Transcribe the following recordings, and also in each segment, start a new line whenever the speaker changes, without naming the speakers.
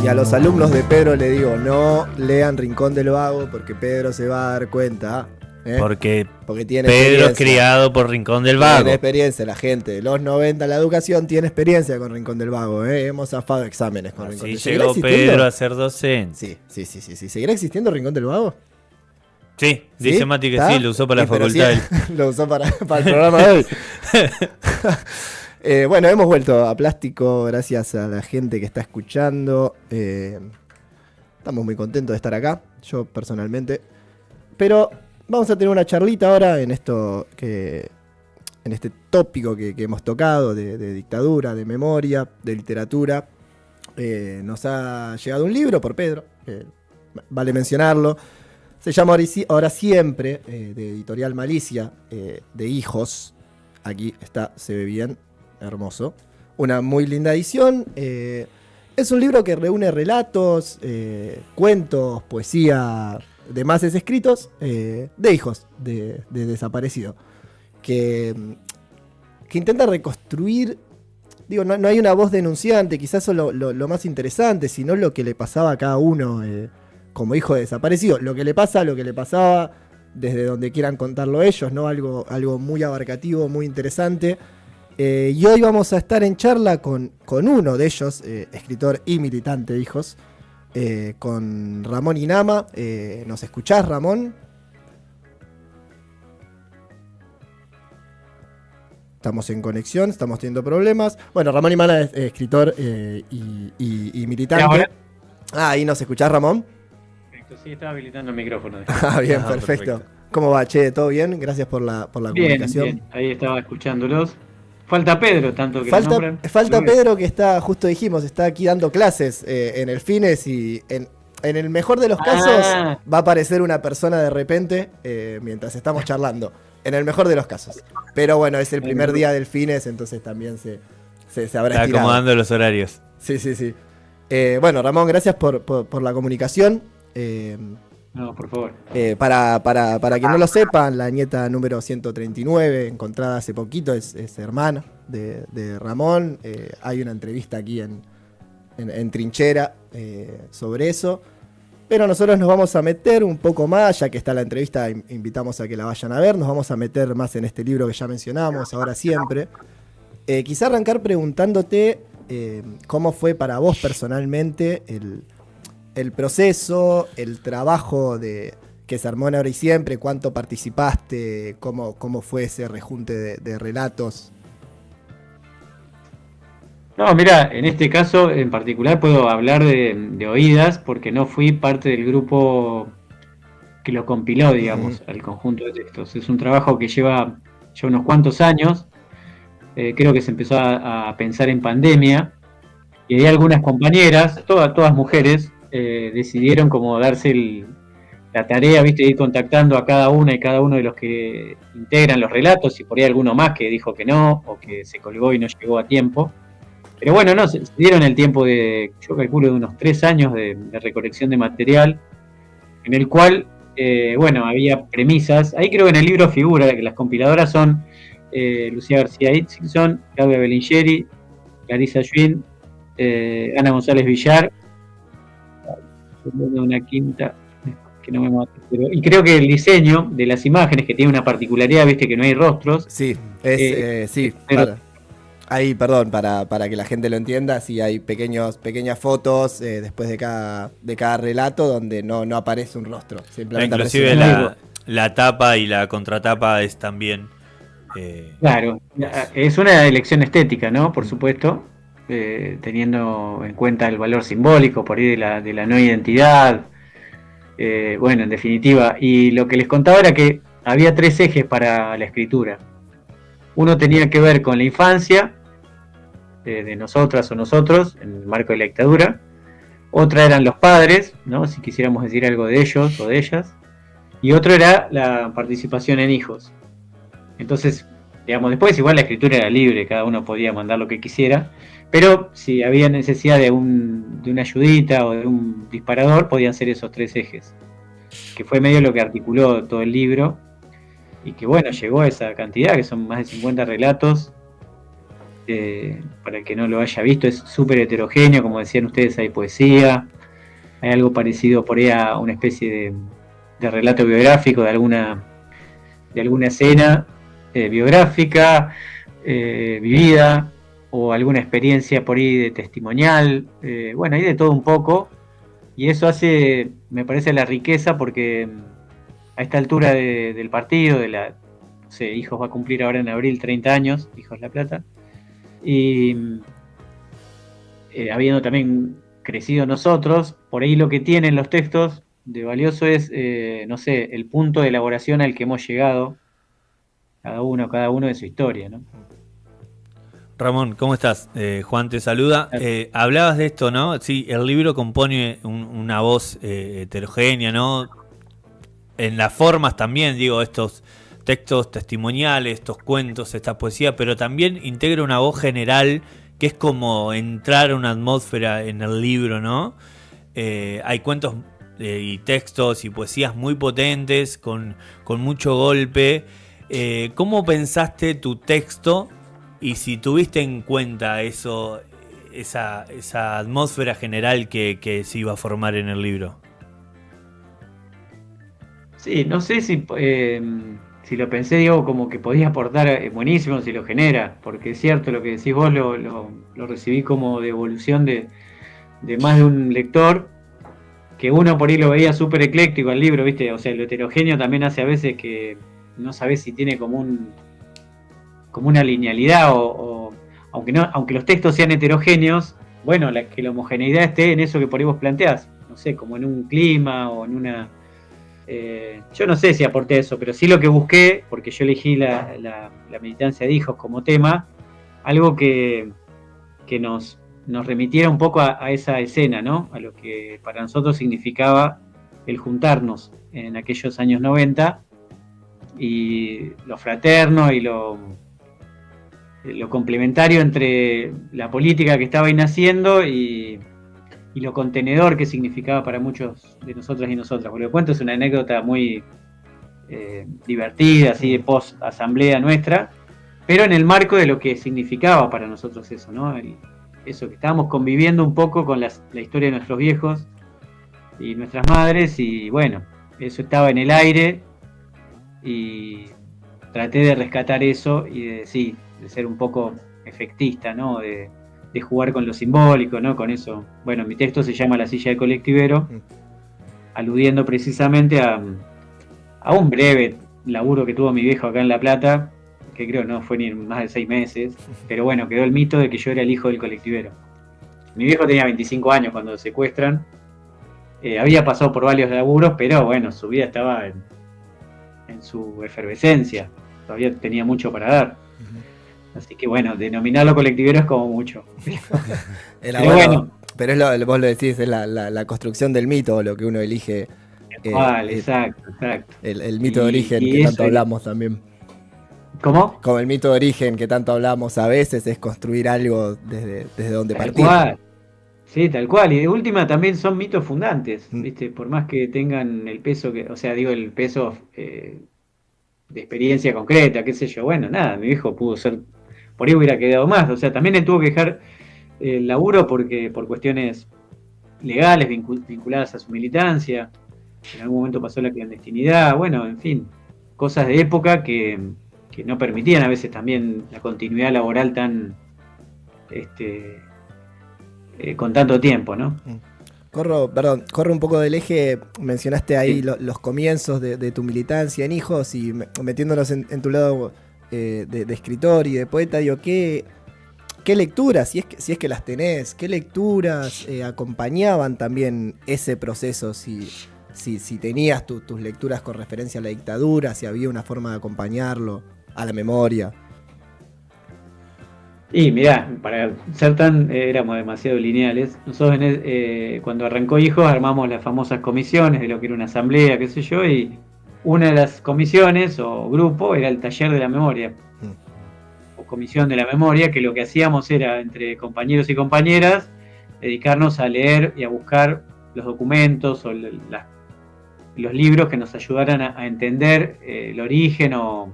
Y a los alumnos de Pedro le digo, no lean Rincón del Vago porque Pedro se va a dar cuenta.
Porque
tiene
Pedro es criado por Rincón del Vago.
Tiene experiencia, la gente de los 90, la educación tiene experiencia con Rincón del Vago. Hemos zafado exámenes con Rincón del Vago.
Sí, llegó Pedro a ser docente.
Sí. ¿Seguirá existiendo Rincón del Vago?
Sí, dice Mati que sí, lo usó para la facultad.
Sí, lo usó para el programa de hoy. Bueno, hemos vuelto a Plástico gracias a la gente que está escuchando. Estamos muy contentos de estar acá, yo personalmente. Pero vamos a tener una charlita ahora en este tópico que hemos tocado de dictadura, de memoria, de literatura. Nos ha llegado un libro por Pedro, vale mencionarlo. Se llama Ahora Siempre, de Editorial Malicia, de Hijos. Aquí está, se ve bien, hermoso. Una muy linda edición. Es un libro que reúne relatos, cuentos, poesía, demás escritos de hijos de desaparecido. Que intenta reconstruir. Digo, no hay una voz denunciante, quizás eso es lo más interesante, sino lo que le pasaba a cada uno como hijo de desaparecido. Lo que le pasaba, desde donde quieran contarlo ellos, ¿no? Algo muy abarcativo, muy interesante. Y hoy vamos a estar en charla con uno de ellos, escritor y militante de hijos, con Ramón Inama. ¿Nos escuchás, Ramón? Estamos en conexión, estamos teniendo problemas. Bueno, Ramón Inama es escritor y militante. Ahí nos escuchás, Ramón.
Sí, estaba habilitando el micrófono.
Bien, perfecto. ¿Cómo va, Che? ¿Todo bien? Gracias por la comunicación.
Bien, ahí estaba escuchándolos. Falta Pedro, tanto que
falta Pedro, que está, justo dijimos, está aquí dando clases en el Fines y en el mejor de los casos va a aparecer una persona de repente mientras estamos charlando. En el mejor de los casos. Pero bueno, es el primer día del Fines, entonces también se habrá
está
estirado.
Acomodando los horarios.
Sí. Bueno, Ramón, gracias por la comunicación.
No, por favor.
Para quien no lo sepan, la nieta número 139, encontrada hace poquito, es hermana de Ramón. Hay una entrevista aquí en Trinchera sobre eso. Pero nosotros nos vamos a meter un poco más, ya que está la entrevista, invitamos a que la vayan a ver. Nos vamos a meter más en este libro que ya mencionamos, Ahora Siempre. Quizá arrancar preguntándote cómo fue para vos personalmente el proceso, el trabajo que se armó en Ahora y Siempre, cuánto participaste, cómo fue ese rejunte de relatos.
No, mira, en este caso en particular puedo hablar de oídas porque no fui parte del grupo que lo compiló, digamos, al conjunto de textos. Es un trabajo que lleva unos cuantos años. Creo que se empezó a pensar en pandemia y hay algunas compañeras, todas mujeres, decidieron como darse la tarea, ¿viste? De ir contactando a cada una y cada uno de los que integran los relatos, y por ahí alguno más que dijo que no o que se colgó y no llegó a tiempo. Pero bueno, no, se dieron el tiempo yo calculo, de unos 3 años de recolección de material, en el cual, había premisas. Ahí creo que en el libro figura que las compiladoras son Lucía García Itzinson, Claudia Bellingeri, Clarisa Schwinn, Ana González Villar, una quinta, que no me mate, y creo que el diseño de las imágenes, que tiene una particularidad, viste que no hay rostros.
Sí, sí,
pero,
ahí, perdón, para que la gente lo entienda, sí hay pequeñas fotos después de cada relato donde no aparece un rostro. Simplemente
inclusive la tapa y la contratapa es también...
Claro, es una elección estética, ¿no? Por supuesto, teniendo en cuenta el valor simbólico por ahí de la no identidad. En definitiva, y lo que les contaba era que había 3 ejes para la escritura. Uno tenía que ver con la infancia de nosotras o nosotros en el marco de la dictadura. Otra eran los padres, ¿no? Si quisiéramos decir algo de ellos o de ellas. Y otro era la participación en hijos. Entonces, digamos, después igual la escritura era libre, cada uno podía mandar lo que quisiera, pero si había necesidad de una ayudita o de un disparador, podían ser esos 3 ejes, que fue medio lo que articuló todo el libro. Y que llegó a esa cantidad, que son más de 50 relatos, para el que no lo haya visto, es súper heterogéneo, como decían ustedes, hay poesía, hay algo parecido por ahí a una especie de relato biográfico de alguna escena biográfica, vivida, o alguna experiencia por ahí de testimonial, bueno, hay de todo un poco, y eso hace, me parece, la riqueza, porque a esta altura del partido, no sé, Hijos va a cumplir ahora en abril 30 años, Hijos La Plata, y habiendo también crecido nosotros, por ahí lo que tienen los textos de valioso es, no sé, el punto de elaboración al que hemos llegado, cada uno de su historia, ¿no?
Ramón, ¿cómo estás? Juan te saluda. Hablabas de esto, ¿no? Sí, el libro compone una voz heterogénea, ¿no? En las formas también, digo, estos textos testimoniales, estos cuentos, esta poesía, pero también integra una voz general que es como entrar a una atmósfera en el libro, ¿no? Hay cuentos y textos y poesías muy potentes, con mucho golpe. ¿Cómo pensaste tu texto? Y si tuviste en cuenta esa atmósfera general que se iba a formar en el libro.
Sí, no sé si lo pensé, digo, como que podía aportar buenísimo si lo genera, porque es cierto lo que decís vos, lo recibí como devolución de más de un lector, que uno por ahí lo veía súper ecléctico al libro, ¿viste? O sea, lo heterogéneo también hace a veces que no sabés si tiene como una linealidad, o aunque los textos sean heterogéneos, bueno, que la homogeneidad esté en eso que por ahí vos planteás, no sé, como en un clima o en una... yo no sé si aporté eso, pero sí lo que busqué, porque yo elegí la militancia de hijos como tema, algo que nos remitiera un poco a esa escena, ¿no? A lo que para nosotros significaba el juntarnos en aquellos años 90, y lo fraterno y lo complementario entre la política que estaba ahí naciendo y lo contenedor que significaba para muchos de nosotras y nosotras. Porque lo cuento, es una anécdota muy divertida, así de post-asamblea nuestra, pero en el marco de lo que significaba para nosotros eso, ¿no? Eso, que estábamos conviviendo un poco con la historia de nuestros viejos y nuestras madres, y bueno, eso estaba en el aire, y traté de rescatar eso y de ser un poco efectista, ¿no? De jugar con lo simbólico, ¿no? Con eso. Bueno, mi texto se llama La silla del colectivero, aludiendo precisamente a un breve laburo que tuvo mi viejo acá en La Plata, que creo no fue ni más de 6 meses, pero bueno, quedó el mito de que yo era el hijo del colectivero. Mi viejo tenía 25 años cuando lo secuestran, había pasado por varios laburos, pero bueno, su vida estaba en su efervescencia, todavía tenía mucho para dar. Así que bueno, denominarlo colectivero es como mucho.
Pero bueno, pero vos lo decís, es la construcción del mito, lo que uno elige.
Exacto.
El mito de origen que tanto hablamos también.
¿Cómo?
Como el mito de origen que tanto hablamos a veces, es construir algo desde donde partir.
Cual. Sí, tal cual. Y de última también son mitos fundantes, ¿viste? Por más que tengan el peso el peso de experiencia concreta, qué sé yo. Bueno, nada, mi viejo pudo ser, por ahí hubiera quedado más. O sea, también le tuvo que dejar el laburo por cuestiones legales vinculadas a su militancia. En algún momento pasó la clandestinidad. Bueno, en fin, cosas de época que no permitían a veces también la continuidad laboral tan con tanto tiempo, ¿no?
Corro un poco del eje. Mencionaste ahí los comienzos de tu militancia en Hijos, y metiéndonos en tu lado de escritor y de poeta, digo, ¿qué lecturas, si es que las tenés, qué lecturas acompañaban también ese proceso? Si tenías tus lecturas con referencia a la dictadura, si había una forma de acompañarlo a la memoria.
Y mirá, para ser éramos demasiado lineales. Nosotros cuando arrancó Hijos armamos las famosas comisiones de lo que era una asamblea, qué sé yo, y una de las comisiones o grupo era el taller de la memoria, o comisión de la memoria, que lo que hacíamos era, entre compañeros y compañeras, dedicarnos a leer y a buscar los documentos o los libros que nos ayudaran a entender el origen o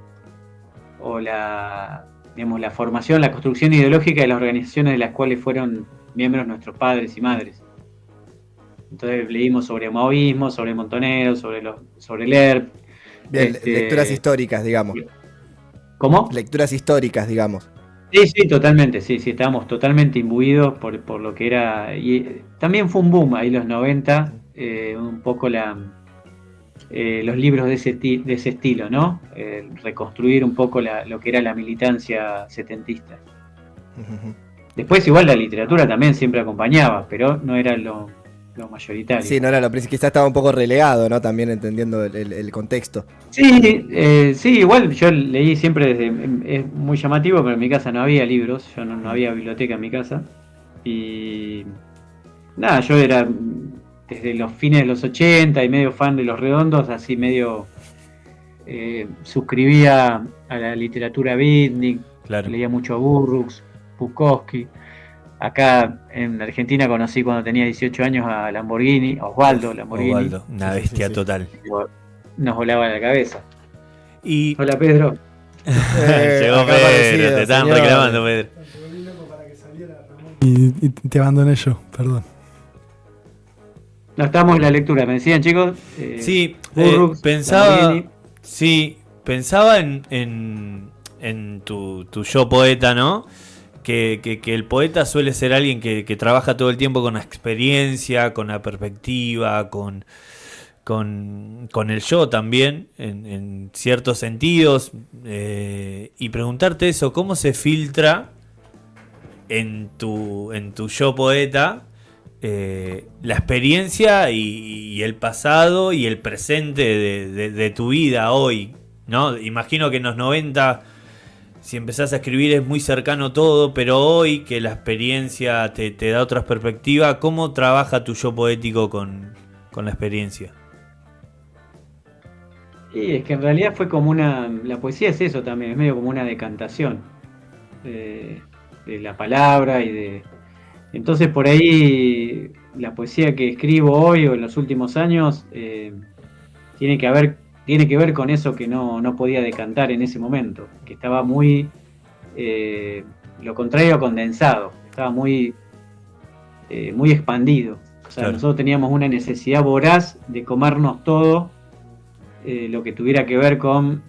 digamos, la formación, la construcción ideológica de las organizaciones de las cuales fueron miembros nuestros padres y madres. Entonces leímos sobre maoísmo, sobre Montoneros, sobre el ERP.
Bien, lecturas históricas, digamos.
¿Cómo?
Lecturas históricas, digamos.
Sí, totalmente, sí, estábamos totalmente imbuidos por lo que era, y también fue un boom ahí los 90, un poco los libros de ese estilo, ¿no? Reconstruir un poco lo que era la militancia setentista.
Uh-huh.
Después igual la literatura también siempre acompañaba, pero no era lo mayoritario.
Sí, no era lo principal, quizás estaba un poco relegado, ¿no? También entendiendo el contexto.
Sí, igual yo leí siempre es muy llamativo, pero en mi casa no había libros, yo no había biblioteca en mi casa. Y nada, yo era desde los fines de los 80 y medio fan de Los Redondos, así medio suscribía a la literatura beatnik,
Claro.
leía mucho a Burroughs, Bukowski. Acá en Argentina conocí cuando tenía 18 años a Osvaldo Lamborghini.
Osvaldo, una bestia total.
Nos volaba la cabeza.
Y
hola, Pedro.
llegó
acá
Pedro,
parecido,
te estaban
señor.
reclamando, Pedro.
Y te abandoné yo, perdón.
No estamos en la lectura, me decían, chicos.
Sí,
Burroughs, Lamborghini.
pensaba en tu yo poeta, ¿no? Que el poeta suele ser alguien que trabaja todo el tiempo con la experiencia, con la perspectiva, con el yo también, en ciertos sentidos. Y preguntarte eso, ¿cómo se filtra en tu yo poeta la experiencia y el pasado y el presente de tu vida hoy, ¿no? Imagino que en los 90... Si empezás a escribir es muy cercano todo, pero hoy que la experiencia te da otras perspectivas, ¿cómo trabaja tu yo poético con la experiencia?
Y es que en realidad fue como la poesía es eso también, es medio como una decantación de la palabra entonces por ahí la poesía que escribo hoy o en los últimos años tiene que ver con eso que no podía decantar en ese momento, que estaba muy, lo contrario, condensado, estaba muy expandido. O sea,
Claro.
Nosotros teníamos una necesidad voraz de comernos todo lo que tuviera que ver con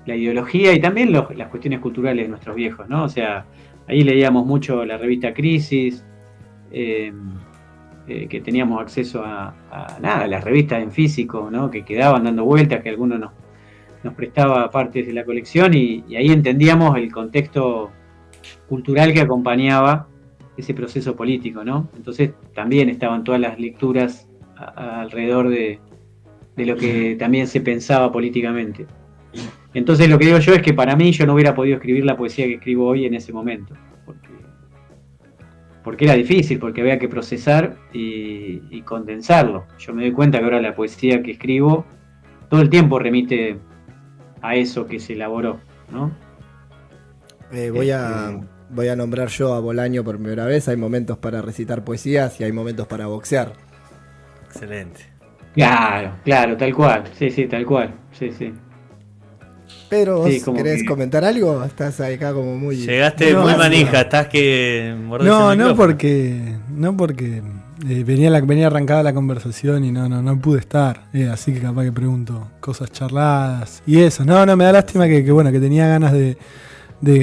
la ideología y también las cuestiones culturales de nuestros viejos, ¿no? O sea, ahí leíamos mucho la revista Crisis, que teníamos acceso a las revistas en físico, ¿no? Que quedaban dando vueltas, que alguno nos prestaba partes de la colección y ahí entendíamos el contexto cultural que acompañaba ese proceso político, ¿no? Entonces también estaban todas las lecturas alrededor de lo que también se pensaba políticamente. Entonces lo que digo yo es que para mí yo no hubiera podido escribir la poesía que escribo hoy en ese momento, porque era difícil, porque había que procesar y condensarlo. Yo me doy cuenta que ahora la poesía que escribo todo el tiempo remite a eso que se elaboró, ¿no?
Voy a nombrar yo a Bolaño por primera vez. Hay momentos para recitar poesías y hay momentos para boxear.
Excelente.
Claro, tal cual. Sí, tal cual. Sí.
Pedro, ¿vos
Sí, como
querés
que-
comentar algo? Estás acá como muy...
Llegaste
No,
muy
no.
manija, estás que mordés el
No
micrófono.
porque venía arrancada la conversación y no pude estar. Así que capaz que pregunto cosas charladas y eso. No, me da lástima que tenía ganas de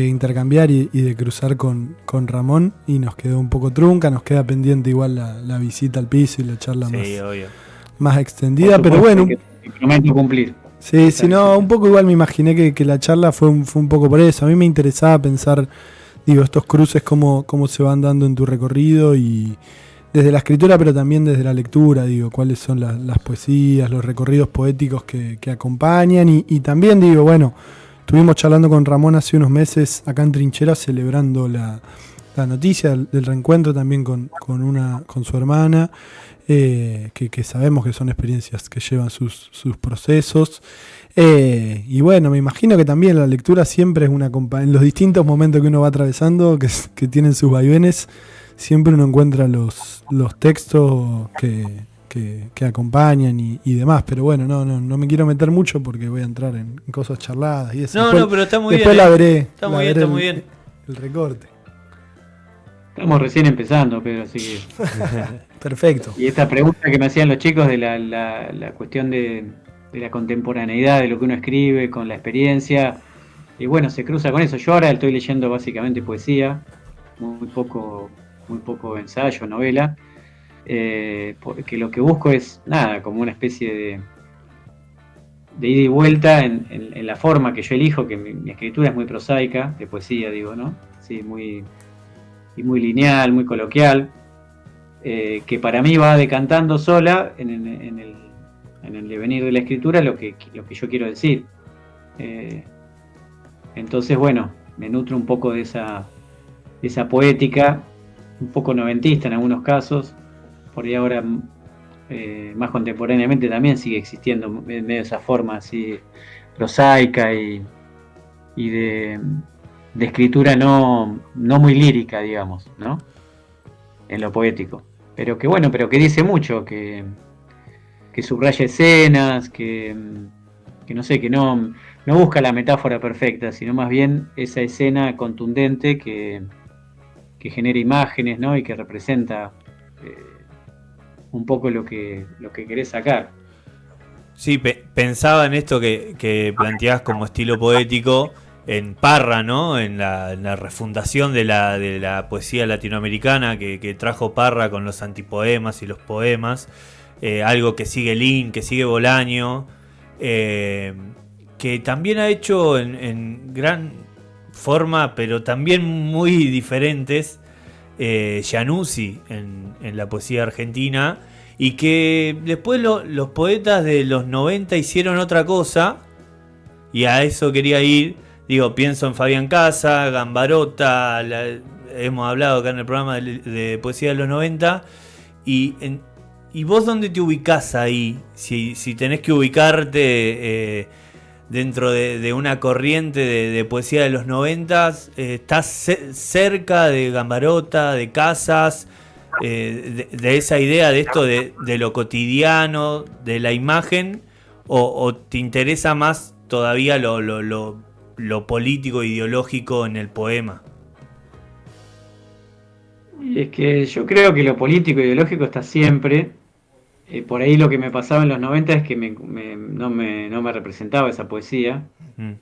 intercambiar y de cruzar con Ramón y nos quedó un poco trunca. Nos queda pendiente igual la visita al piso y la charla
Sí, obvio.
más extendida.
Por
Pero
supuesto
bueno,
que prometo cumplir.
sí, no, un poco igual me imaginé que la charla fue un poco por eso. A mí me interesaba pensar, estos cruces cómo se van dando en tu recorrido y desde la escritura, pero también desde la lectura, cuáles son las poesías, los recorridos poéticos que acompañan y también, estuvimos charlando con Ramón hace unos meses acá en Trinchera celebrando la noticia del reencuentro también con su hermana. Que sabemos que son experiencias que llevan sus procesos y me imagino que también la lectura siempre es en los distintos momentos que uno va atravesando que tienen sus vaivenes, siempre uno encuentra los textos que que acompañan y demás. Pero bueno, no me quiero meter mucho porque voy a entrar en cosas charladas y eso.
No, pero está muy bien.
Después la veré.
Está muy bien, está muy bien.
El recorte.
Estamos recién empezando, Pedro, así que...
Perfecto.
Y esta pregunta que me hacían los chicos de la cuestión de la contemporaneidad, de lo que uno escribe con la experiencia, y bueno, se cruza con eso. Yo ahora estoy leyendo básicamente poesía, muy poco ensayo, novela, porque lo que busco es nada, como una especie de ida y vuelta en la forma que yo elijo, que mi escritura es muy prosaica, de poesía digo, ¿no? Sí, muy lineal, muy coloquial, que para mí va decantando sola en el devenir de la escritura lo que yo quiero decir. Entonces, bueno, me nutro un poco de esa poética, un poco noventista en algunos casos, por ahí ahora más contemporáneamente también sigue existiendo en medio de esa forma así prosaica y de escritura no muy lírica, digamos, ¿no? En lo poético. Pero que dice mucho, que subraya escenas, que no sé, que no busca la metáfora perfecta, sino más bien esa escena contundente que genera imágenes, ¿no? Y que representa un poco lo que querés sacar.
Sí, pensaba en esto que planteás como estilo poético en Parra, ¿no? En la refundación de la poesía latinoamericana que trajo Parra con los antipoemas y los poemas, algo que sigue Lin, que sigue Bolaño, que también ha hecho en gran forma, pero también muy diferentes, Januzzi en la poesía argentina, y que después los poetas de los 90 hicieron otra cosa, y a eso quería ir. Digo, pienso en Fabián Casa, Gambarota, hemos hablado acá en el programa de poesía de los 90, y vos dónde te ubicás ahí, si tenés que ubicarte dentro de una corriente de poesía de los 90, ¿estás cerca de Gambarota, de Casas, de esa idea de esto de lo cotidiano, de la imagen, o te interesa más todavía lo político ideológico en el poema?
Es que yo creo que lo político ideológico está siempre. Por ahí lo que me pasaba en los 90 es que no me representaba esa poesía. Me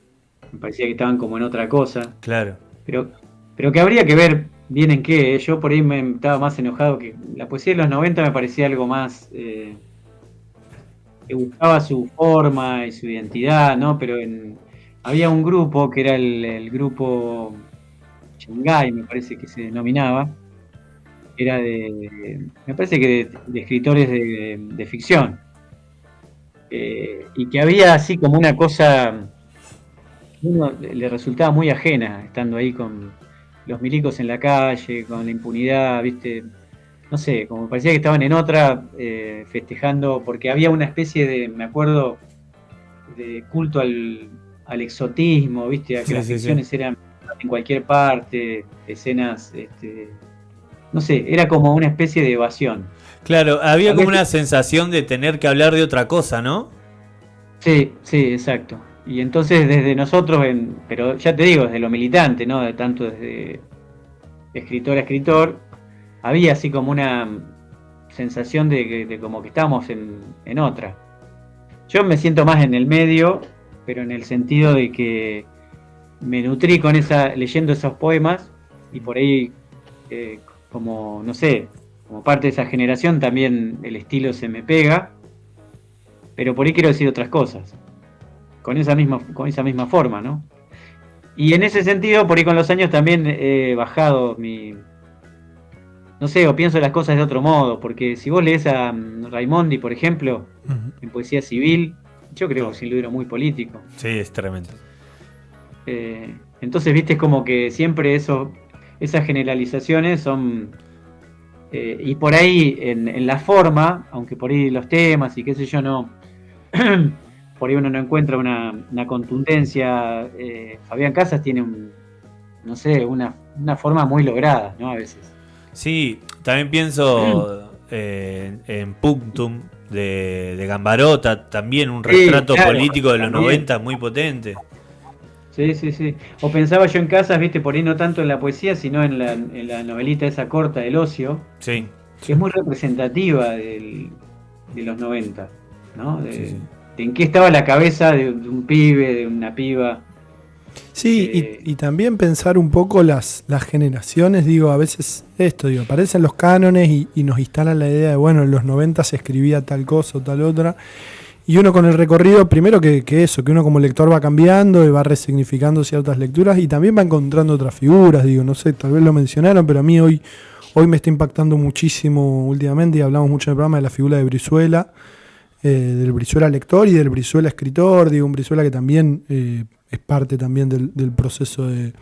parecía que estaban como en otra cosa.
Claro.
Pero que habría que ver bien en qué. Yo por ahí me estaba más enojado, que la poesía de los 90 me parecía algo más que buscaba su forma y su identidad, ¿no? Pero había un grupo que era el grupo Shanghái, me parece que se denominaba. Era me parece que de escritores de ficción, y que había así como una cosa, uno le resultaba muy ajena estando ahí con los milicos en la calle, con la impunidad, viste, no sé, como parecía que estaban en otra, festejando, porque había una especie de, me acuerdo, de culto al exotismo, viste, a que las ficciones eran en cualquier parte, escenas, no sé, era como una especie de evasión.
Claro, había como una sensación de tener que hablar de otra cosa, ¿no?
Sí, exacto. Y entonces desde nosotros, pero ya te digo, desde lo militante, ¿no? Tanto desde escritor a escritor, había así como una sensación de como que estábamos en otra. Yo me siento más en el medio, pero en el sentido de que me nutrí con leyendo esos poemas, y por ahí como, no sé, como parte de esa generación también el estilo se me pega, pero por ahí quiero decir otras cosas, con esa misma forma, ¿no? Y en ese sentido, por ahí con los años también he bajado no sé, o pienso las cosas de otro modo, porque si vos lees a Raimondi, por ejemplo, en poesía civil, yo creo que es un libro muy político.
Sí, es tremendo.
Entonces, viste, es como que siempre esas generalizaciones son, y por ahí en la forma, aunque por ahí los temas y qué sé yo, no, por ahí uno no encuentra una contundencia. Fabián Casas tiene una forma muy lograda, ¿no? A veces.
Sí, también pienso en Punctum de Gambarota, también un retrato político de los
también.
90 muy potente.
Sí. O pensaba yo en Casas, viste, por ahí no tanto en la poesía, sino en la novelita esa corta, El Ocio,
Sí.
que es muy representativa de los 90, ¿no? De en qué estaba la cabeza de un pibe, de una piba.
Sí, y también pensar un poco las generaciones, digo, a veces aparecen los cánones y nos instalan la idea de, bueno, en los 90 se escribía tal cosa o tal otra, y uno con el recorrido, primero que uno como lector va cambiando y va resignificando ciertas lecturas y también va encontrando otras figuras, digo, no sé, tal vez lo mencionaron, pero a mí hoy me está impactando muchísimo últimamente, y hablamos mucho en el programa de la figura de Brizuela, del Brizuela lector y del Brizuela escritor, digo, un Brizuela que también es parte también del proceso de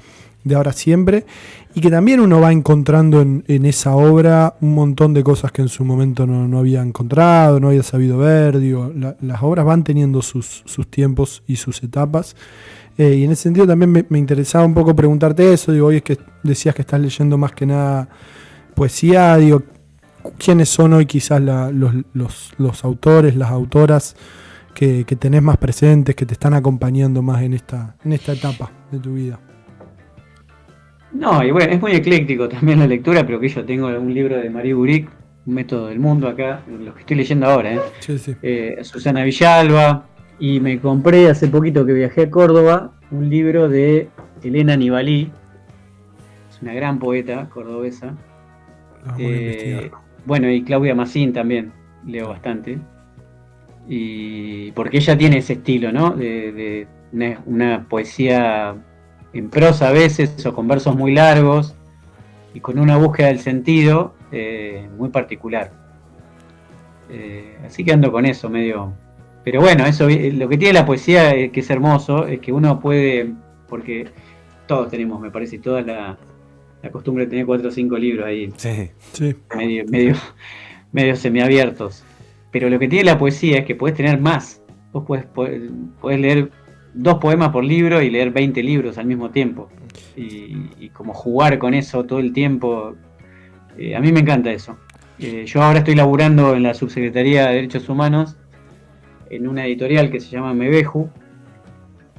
Ahora Siempre, y que también uno va encontrando en esa obra un montón de cosas que en su momento no había encontrado, no había sabido ver, digo, las obras van teniendo sus tiempos y sus etapas, y en ese sentido también me interesaba un poco preguntarte eso, digo, hoy es que decías que estás leyendo más que nada poesía, digo, ¿quiénes son hoy quizás los autores, las autoras que tenés más presentes, que te están acompañando más en esta etapa de tu vida?
No, y bueno, es muy ecléctico también la lectura, pero que yo tengo un libro de Marie Buric, Un método del mundo acá, lo que estoy leyendo ahora,
Sí.
Susana Villalba, y me compré hace poquito que viajé a Córdoba un libro de Elena Nivalí, es una gran poeta cordobesa.
Voy a investigar.
Bueno, y Claudia Massín también, leo bastante. Y porque ella tiene ese estilo, ¿no? De una poesía en prosa a veces, o con versos muy largos, y con una búsqueda del sentido muy particular. Así que ando con eso medio. Pero bueno, eso lo que tiene la poesía, que es hermoso, es que uno puede, porque todos tenemos, me parece, toda la costumbre de tener 4 o 5 libros ahí.
Sí.
Medio semiabiertos. Pero lo que tiene la poesía es que podés tener más. Vos podés leer 2 poemas por libro y leer 20 libros al mismo tiempo. Y como jugar con eso todo el tiempo. A mí me encanta eso. Yo ahora estoy laburando en la Subsecretaría de Derechos Humanos en una editorial que se llama Mebeju.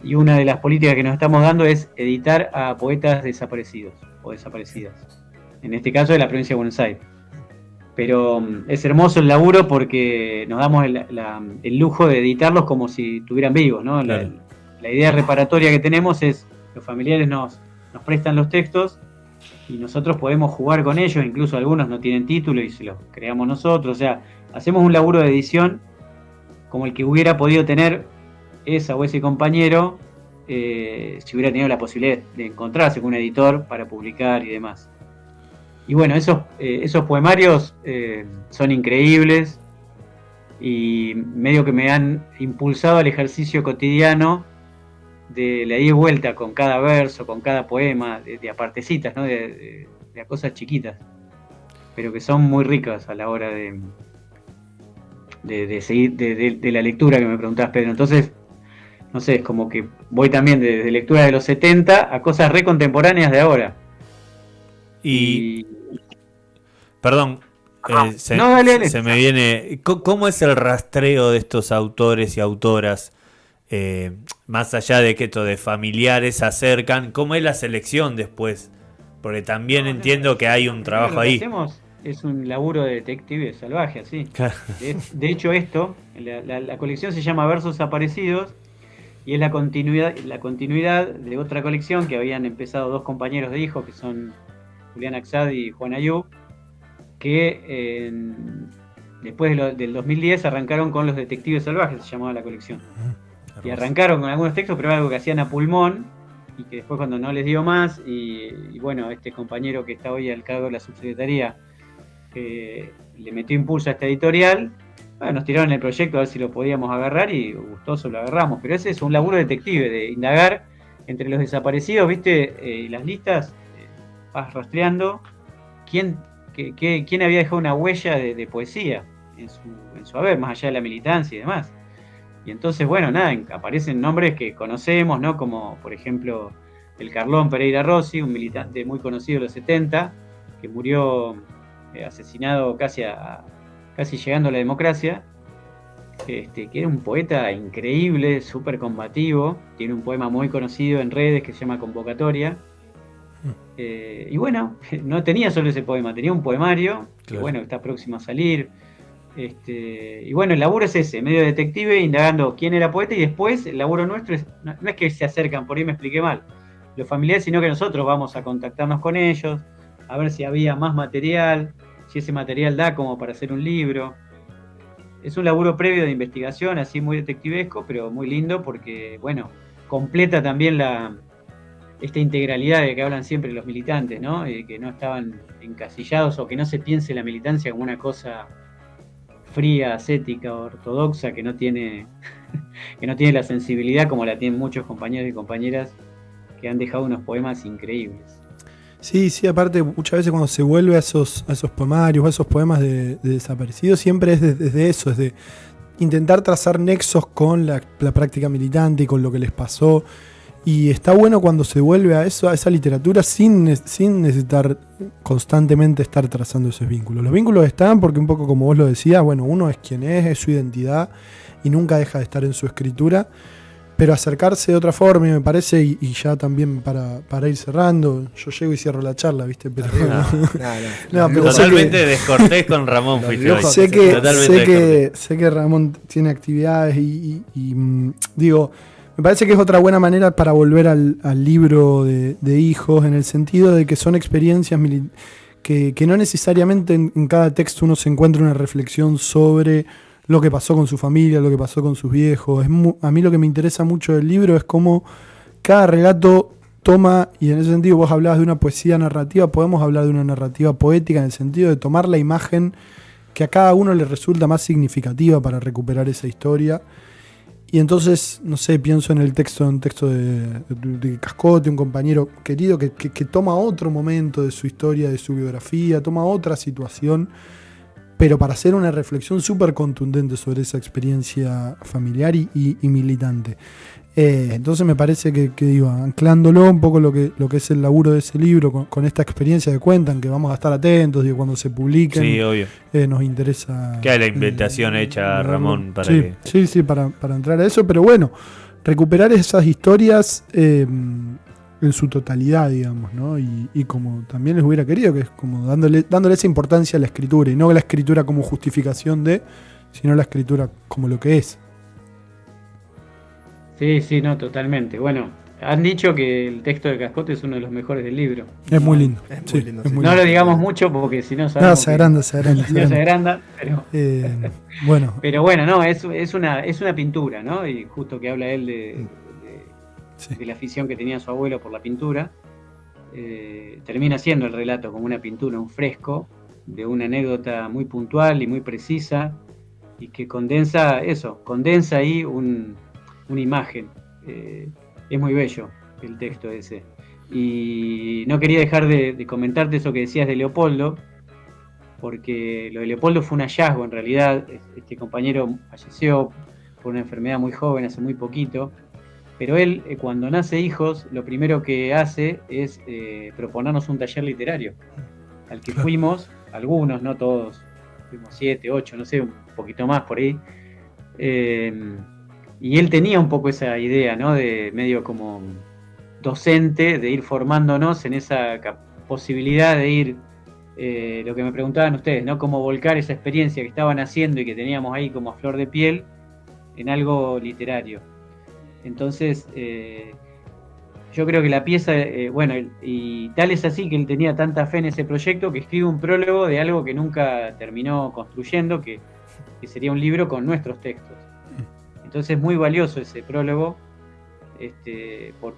Y una de las políticas que nos estamos dando es editar a poetas desaparecidos o desaparecidas. En este caso de la provincia de Buenos Aires. Pero es hermoso el laburo porque nos damos el lujo de editarlos como si estuvieran vivos, ¿no?
Claro.
La idea reparatoria que tenemos es, los familiares nos prestan los textos y nosotros podemos jugar con ellos, incluso algunos no tienen título y se los creamos nosotros, o sea, hacemos un laburo de edición como el que hubiera podido tener esa o ese compañero si hubiera tenido la posibilidad de encontrarse con un editor para publicar y demás. Y bueno, esos poemarios son increíbles y medio que me han impulsado al ejercicio cotidiano de la ida y vuelta con cada verso, con cada poema, de apartecitas, ¿no? de cosas chiquitas, pero que son muy ricas a la hora de seguir de la lectura que me preguntabas, Pedro. Entonces, no sé, es como que voy también de lectura de los 70 a cosas re contemporáneas de ahora.
Y perdón,
no, dale.
se me viene. ¿Cómo es el rastreo de estos autores y autoras? Más allá de que esto de familiares se acercan, ¿cómo es la selección después? Porque también entiendo que hay un trabajo ahí.
Lo que hacemos es un laburo de detective salvaje, así.
Claro.
De hecho, la colección se llama Versos Aparecidos y es la continuidad de otra colección que habían empezado 2 compañeros de hijos, que son Julián Axad y Juan Ayub, que después del 2010 arrancaron con Los Detectives Salvajes, se llamaba la colección. Y arrancaron con algunos textos, pero algo que hacían a pulmón, y que después cuando no les dio más, y bueno, este compañero que está hoy al cargo de la subsecretaría le metió impulso a esta editorial, bueno, nos tiraron el proyecto a ver si lo podíamos agarrar y gustoso lo agarramos. Pero ese es un laburo detective, de indagar entre los desaparecidos, ¿viste? Y las listas, vas rastreando quién había dejado una huella de poesía en su haber, más allá de la militancia y demás. Y entonces, bueno, nada, aparecen nombres que conocemos, ¿no? Como, por ejemplo, el Carlón Pereira Rossi, un militante muy conocido de los 70, que murió asesinado casi a casi llegando a la democracia, que era un poeta increíble, súper combativo, tiene un poema muy conocido en redes que se llama Convocatoria. Y bueno, no tenía solo ese poema, tenía un poemario que bueno, está próximo a salir. Y bueno, el laburo es ese, medio detective, indagando quién era poeta, y después el laburo nuestro no es que se acercan, por ahí me expliqué mal, los familiares, sino que nosotros vamos a contactarnos con ellos, a ver si había más material, si ese material da como para hacer un libro. Es un laburo previo de investigación, así muy detectivesco, pero muy lindo porque, bueno, completa también esta integralidad de que hablan siempre los militantes, ¿no? Que no estaban encasillados, o que no se piense la militancia como una cosa fría, ascética, ortodoxa, que no tiene la sensibilidad como la tienen muchos compañeros y compañeras que han dejado unos poemas increíbles.
Sí, aparte muchas veces cuando se vuelve a esos poemarios, a esos poemas de desaparecidos, siempre es desde eso, es de intentar trazar nexos con la práctica militante y con lo que les pasó. Y está bueno cuando se vuelve a eso, a esa literatura, sin necesitar constantemente estar trazando esos vínculos. Los vínculos están porque, un poco como vos lo decías, bueno, uno es quien es su identidad y nunca deja de estar en su escritura, pero acercarse de otra forma, y me parece, y ya también para ir cerrando, yo llego y cierro la charla, ¿viste? Pero
No,
pero
totalmente descortés con Ramón fuiste hoy.
Sé que Ramón tiene actividades y digo, me parece que es otra buena manera para volver al libro de hijos, en el sentido de que son experiencias que no necesariamente en cada texto uno se encuentra una reflexión sobre lo que pasó con su familia, lo que pasó con sus viejos. A mí lo que me interesa mucho del libro es cómo cada relato toma, y en ese sentido vos hablabas de una poesía narrativa, podemos hablar de una narrativa poética en el sentido de tomar la imagen que a cada uno le resulta más significativa para recuperar esa historia. Y entonces, no sé, pienso en un texto de Cascote, un compañero querido que toma otro momento de su historia, de su biografía, toma otra situación, pero para hacer una reflexión súper contundente sobre esa experiencia familiar y militante. Entonces me parece que digo, anclándolo un poco lo que es el laburo de ese libro, con esta experiencia que cuentan, que vamos a estar atentos, digo, cuando se publiquen.
Sí, obvio.
Nos interesa.
Queda la invitación hecha, Ramón, para
para entrar a eso, pero bueno, recuperar esas historias en su totalidad, digamos, ¿no? Y como también les hubiera querido, que es como dándole esa importancia a la escritura, y no la escritura como justificación sino la escritura como lo que es.
Sí, no, totalmente. Bueno, han dicho que el texto de Cascote es uno de los mejores del libro.
Es muy lindo.
No lo digamos mucho porque si no sabemos.
Se agranda.
Pero
bueno.
Pero bueno, no, es una pintura, ¿no? Y justo que habla él de la afición que tenía su abuelo por la pintura. Termina siendo el relato como una pintura, un fresco de una anécdota muy puntual y muy precisa, y que condensa ahí una imagen. Es muy bello el texto ese. Y no quería dejar de comentarte eso que decías de Leopoldo, porque lo de Leopoldo fue un hallazgo en realidad. Este compañero falleció por una enfermedad muy joven, hace muy poquito, pero él, cuando nace hijos, lo primero que hace es proponernos un taller literario, al que fuimos, algunos, no todos, fuimos 7, 8, no sé, un poquito más por ahí. Y él tenía un poco esa idea, ¿no? De medio como docente, de ir formándonos en esa posibilidad de ir, lo que me preguntaban ustedes, ¿no? Cómo volcar esa experiencia que estaban haciendo y que teníamos ahí como a flor de piel en algo literario. Entonces, yo creo que la pieza, y tal es así que él tenía tanta fe en ese proyecto que escribe un prólogo de algo que nunca terminó construyendo, que sería un libro con nuestros textos. Entonces es muy valioso ese prólogo,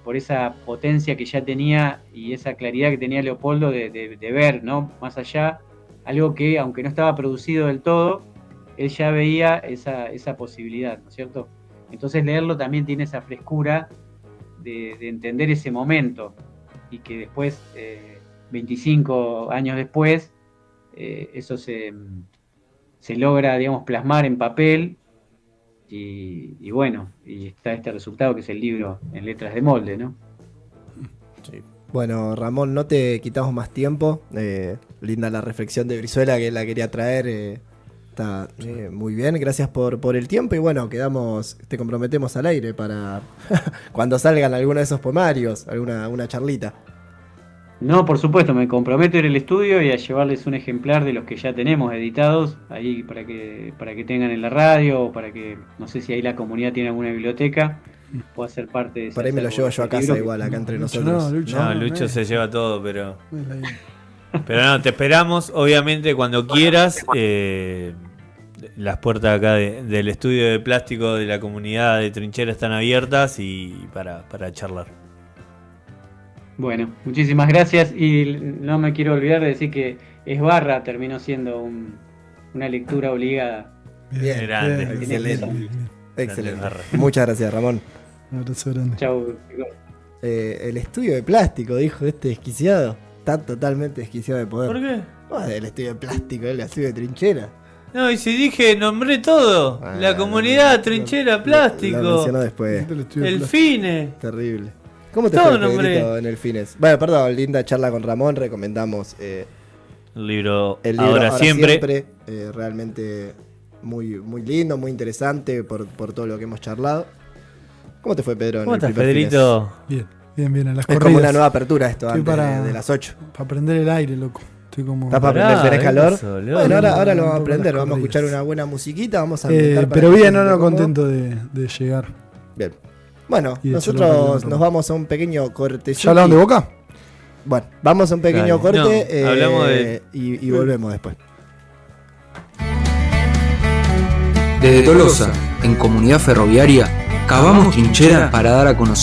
por esa potencia que ya tenía y esa claridad que tenía Leopoldo de ver, ¿no? Más allá, algo que, aunque no estaba producido del todo, él ya veía esa posibilidad, ¿no es cierto? Entonces leerlo también tiene esa frescura de entender ese momento, y que después, 25 años después, eso se logra, digamos, plasmar en papel. Y bueno, y está este resultado que es el libro en letras de molde, ¿no?
Sí. Bueno, Ramón, no te quitamos más tiempo. Linda la reflexión de Brizuela, que la quería traer. Está muy bien, gracias por el tiempo y bueno, te comprometemos al aire para cuando salgan alguno de esos poemarios, una charlita.
No, por supuesto, me comprometo a ir al estudio y a llevarles un ejemplar de los que ya tenemos editados, ahí para que tengan en la radio, o para que, no sé si ahí la comunidad tiene alguna biblioteca, pueda ser parte de ese
Por ahí me lo llevo yo a casa igual, acá entre nosotros.
Lucho se lleva todo, pero no, te esperamos, obviamente, cuando quieras. Las puertas acá del estudio de plástico de la comunidad de Trinchera están abiertas y para charlar.
Bueno, muchísimas gracias y no me quiero olvidar de decir que Esbarra terminó siendo una lectura obligada.
Bien,
grande,
excelente. Excelente.
Esbarra.
Muchas gracias, Ramón.
Un abrazo grande.
Chau, chicos.
El estudio de plástico, dijo este desquiciado. Está totalmente desquiciado de poder.
¿Por qué?
El estudio de plástico, el estudio de Trinchera.
No, y si dije, nombré todo. La comunidad, Trinchera, plástico.
Lo mencionó después.
El FINE.
Terrible. ¿Cómo te
Todo
fue,
nombré.
Pedrito, en el Fines? Bueno, perdón, linda charla con Ramón. Recomendamos
El libro
Ahora
siempre.
Realmente muy, muy lindo, muy interesante por todo lo que hemos charlado. ¿Cómo te fue, Pedro?
¿Cómo
en el
estás,
primer
Pedrito?
Bien, a las
Fines? Es
corridas.
como una nueva apertura esto,
Estoy
antes de las 8.
Para prender el aire, loco. Estoy como...
¿Estás para aprender? ¿Tenés calor?
eso, loco.
Bueno, ahora lo vamos a
Un poco
aprender.
las
Vamos a escuchar
corridas.
una buena musiquita. Vamos a ambientar para
pero
que
bien,
se sienta cómodo.
contento de llegar.
Bien. Bueno,
Y de charlar
nosotros
con
nos vamos a un pequeño cortecito.
¿Ya hablaron de Boca?
Bueno, vamos a un pequeño
Dale.
corte
No, hablamos de-
y volvemos después.
Desde Tolosa, en Comunidad Ferroviaria, cavamos trinchera para dar a conocer